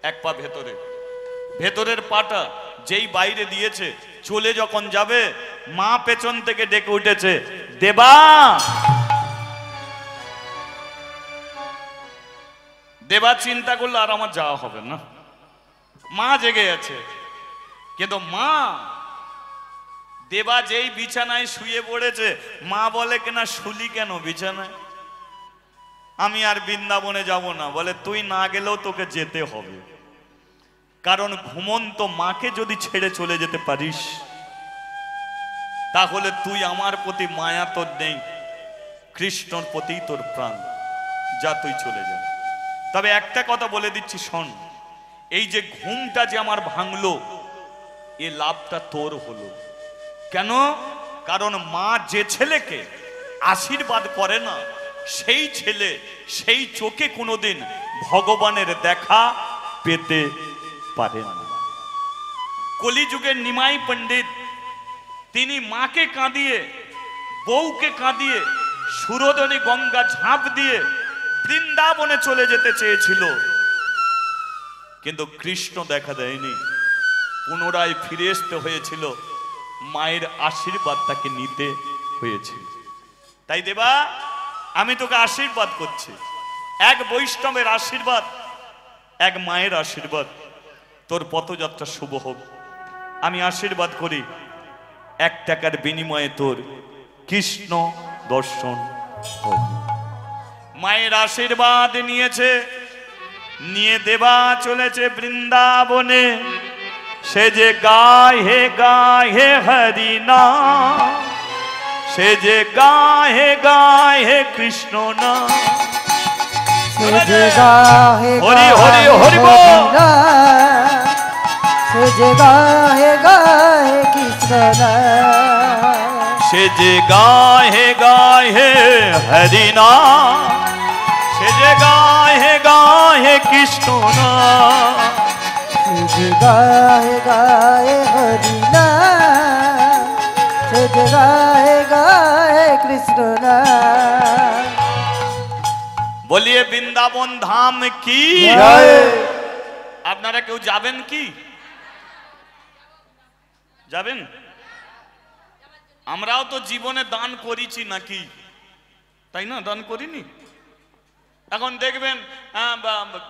1 পা ভেতরে। ভেতরের পাটা যেই বাইরে দিয়েছে, চলে যখন যাবে, মা পেছন থেকে ডেকে উঠেছে, দেবা। দেবা চিন্তা করলো আর আমার যাওয়া হবে না। মা জেগে আছে, কিন্তু মা, দেবা যেই বিছানায় শুয়ে পড়েছে, মা বলে কিনা, শুলি কেন বিছানায়? আমি আর বৃন্দাবনে যাব না। বলে তুই না গেলেও তোকে যেতে হবে, কারণ ঘুমন্ত মাকে যদি ছেড়ে চলে যেতে পারিস, তাহলে তুই আমার প্রতি মায়া তোর নেই, কৃষ্ণর প্রতি তোর প্রাণ। যা, তুই চলে যা। তবে একটা কথা বলে দিচ্ছি, শোন, এই যে ঘুমটা যে আমার ভাঙলো, এ লাভটা তোর হলো। কেন? কারণ মা যে ছেলেকে আশীর্বাদ করে না, সেই ছেলে সেই চোখে কোনোদিন ভগবানের দেখা পেতে পারে না। কলিযুগের নিমাই পণ্ডিত, তিনি মাকে কাঁদিয়ে, বউকে কাঁদিয়ে, সুরধনী গঙ্গা ঝাঁপ দিয়ে বৃন্দাবনে চলে যেতে চেয়েছিল, কিন্তু কৃষ্ণ দেখা দেয়নি। পুনরায় ফিরে আসতে হয়েছিল, মায়ের আশীর্বাদ তাকে নিতে হয়েছিল। তাই দেবা, আমি তোকে আশীর্বাদ করছি, এক বৈষ্ণবের আশীর্বাদ, এক মায়ের আশীর্বাদ, তোর পথযাত্রা শুভ হোক। আমি আশীর্বাদ করি, 1 টাকার বিনিময়ে তোর কৃষ্ণ দর্শন হোক। মায়ের আশীর্বাদ নিয়েছে, নিয়ে দেবা চলেছে বৃন্দাবনে। সে যে গায়ে গায়ে হরি নাম, সে যে গায়ে গায়ে কৃষ্ণ নাম। সে যে গাহে হরি হরি হরি বল। সে যে গাহে গাহে কৃষ্ণ নাম। সে যে গায়ে গায়ে হরি নাম, সে যে গায়ে গায়ে কৃষ্ণ নাম। সে যে গাহে গাহে হরি নাম, সে যে গাহে গাহে কৃষ্ণ নাম। বলিয়ে বৃন্দাবন ধাম কি জয়। আপনারা কেউ যাবেন কি? যাবেন? আমরাও তো জীবনে দান করেছি নাকি, তাই না? দান করিনি? এখন দেখবেন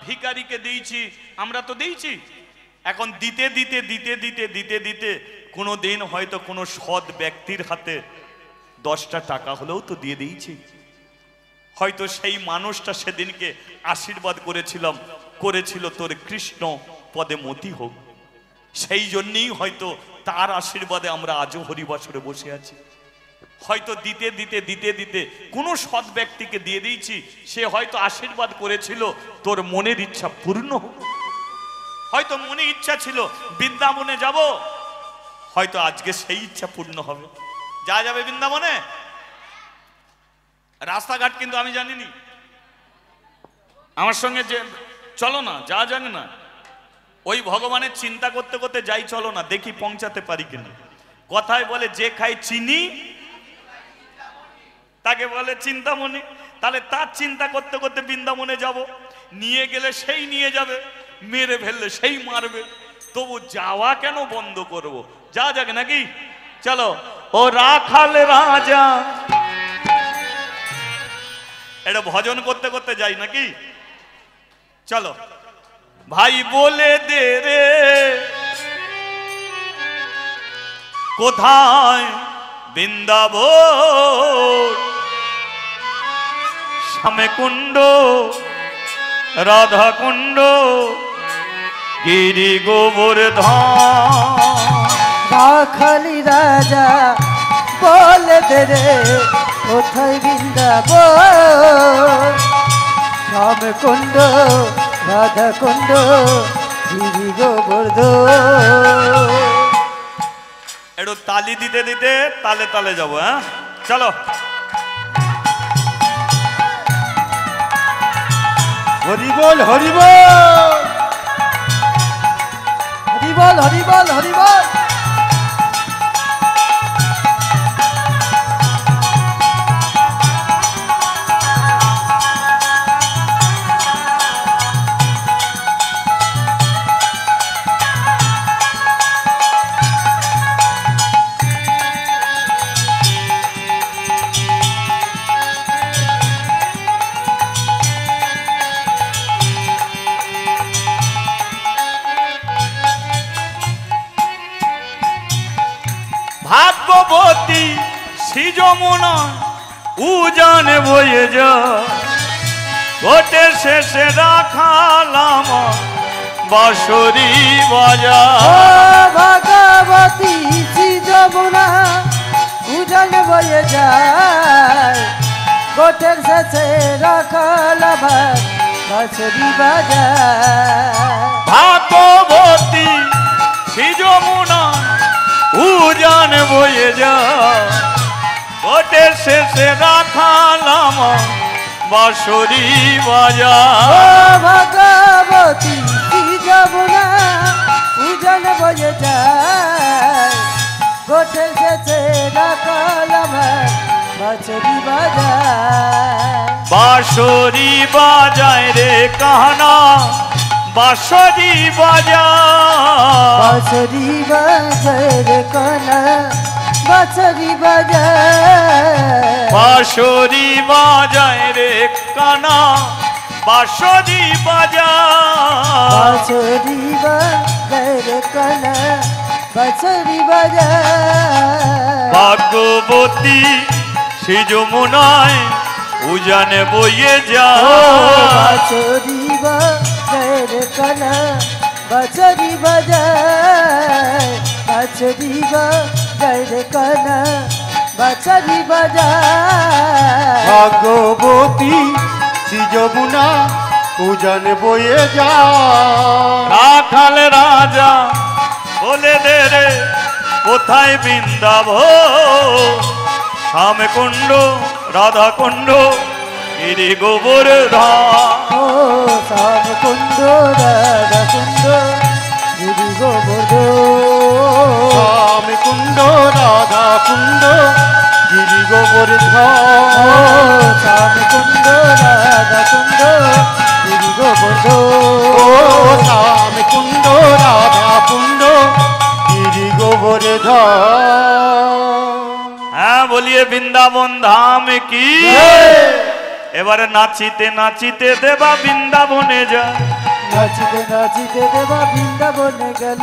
ভিখারিকে দিয়েছি, আমরা তো দিয়েছি। এখন দিতে দিতে দিতে দিতে দিতে দিতে কোনো দিন হয়তো কোনো সৎ ব্যক্তির হাতে 10টা টাকা হলেও তো দিয়ে দিয়েছি। হয়তো সেই মানুষটা সেদিনকে আশীর্বাদ করেছিল তোর কৃষ্ণ পদে মতি হোক। সেই জন্যই হয়তো তার আশীর্বাদে আমরা আজও হরিবাসরে বসে আছি। হয়তো দিতে দিতে দিতে দিতে কোনো সৎ ব্যক্তিকে দিয়ে দিয়েছি, সে হয়তো আশীর্বাদ করেছিল তোর মনের ইচ্ছা পূর্ণ হোক। হয়তো মনে ইচ্ছা ছিল বৃন্দাবনে যাব, হয়তো আজকে সেই ইচ্ছা পূর্ণ হবে। যা যাবে বৃন্দাবনে, রাস্তাঘাট কিন্তু আমি জানিনি, আমার সঙ্গে যে চলো না, যা জানি না, ওই ভগবানের চিন্তা করতে করতে যাই, চলো না দেখি পৌঁছাতে পারি কিনা। কথায় বলে যে খাই চিনি তাকে বলে চিন্তামণি। তাহলে তার চিন্তা করতে করতে বৃন্দাবনে যাব, নিয়ে গেলে সেই নিয়ে যাবে, মেরে ফেললে সেই মারবে, তবু যাওয়া কেন বন্ধ করব? যা যাক নাকি, চলো। ও রাখাল রাজা, এটা ভজন করতে করতে যাই নাকি, চলো। ভাই বলে দে রে কোথায় বৃন্দাবন, শ্যামে কুণ্ড রাধা কুণ্ড গিরি গোবর্ধন। রাখালি রাজা বলে দে রে কোথায় বৃন্দাবন, শ্যাম কুণ্ড রাধা কুণ্ড গিরি গোবর্ধন। একটু তালি দিতে দিতে তালে তালে যাবো, হ্যাঁ চলো। হরি বল হরি বল হরি বল হরি বল হরি বল। ভাগ্যবতী শ্রী যমুনা উজান বয়ে যা, ঘটে শেষে রাখালাম বাঁশরি বাজা। ও ভগবতী শ্রী যমুনা উজান বয়ে যায়, গোটের শেষে রাখালাম বাঁশরি বাজায়। ভাগ্যবতী শ্রী যমুনা উজান বয়ে যা, ঘটে শেষে রাখালাম বাঁশরি বাজা। ও ভগবতী শ্রী যমুনা উজান বয়ে যায়, গোটের শেষে রাখালাম বাঁশরি বাজায়। বাঁশরি বাজায় রে কাহনা বাঁশরি বাজায়, বাঁশরি বাজায় রে কানা বাঁশরি বাজায়। বাঁশরি বাজায় রে কানা বাঁশরি বাজায়। বাঁশরি বাজায় রে কানা বাঁশরি বাজায়। ভাগ্যবতী শ্রী যমুনায় উজানে বয়ে যা, বাঁশরি বাজায় রে কানা বাঁশরি বাজায়। বাঁশরি বাজায় রে কানা বাঁশরি বাজায়। ভাগ্যবতী শ্রী যমুনা উজান বয়ে যা। রাখাল রাজা বলে দে রে কোথায় বৃন্দাবন, শ্যাম কুণ্ড রাধা কুণ্ড গিরি গোবর্ধন। ও শ্যাম কুণ্ড রাধা কুণ্ড গিরি গোবর্ধন। শ্যাম কুণ্ড রাধা কুণ্ড গিরি গোবর্ধন। ও শ্যাম কুণ্ড রাধা কুণ্ড গিরি গোবর্ধন। ও শ্যাম কুণ্ড রাধা কুণ্ড গিরি গোবর্ধন। হ্যাঁ বলিয়ে বৃন্দাবন ধাম কি। এবারে নাচিতে নাচিতে দেবা বৃন্দাবনে যা, নাচিতে নাচিতে দেবা বৃন্দাবনে গেল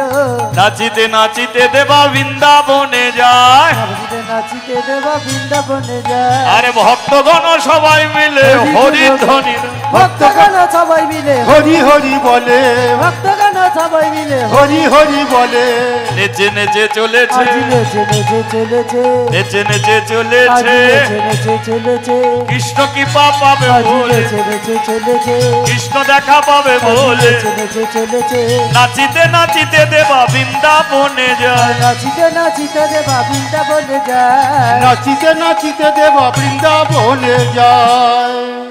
নাচিতে নাচিতে দেবা বৃন্দাবনে যায় নাচিতে নাচিতে দেবা বৃন্দাবনে যায় আরে ভক্তগণ সবাই মিলে হরি ধ্বনি ভক্তগণ সবাই মিলে হরি হরি বলে ভক্তগণ সবাই মিলে হরি হরি বলে নেচে নেচে চলেছে আজি নেচে নেচে চলেছে নেচে নেচে আজি চলেছে নেচে নেচে চলেছে কৃষ্ণ কি পাবে আজি বলে নেচে নেচে চলেছে কৃষ্ণ দেখা পাবে আজি বলে নেচে নেচে চলেছে নাচিতে নাচিতে দেবা বৃন্দাবনে যায় নাচিতে নাচিতে দেবা বৃন্দাবনে যায় নাচিতে নাচিতে দেব বৃন্দাবনে যায়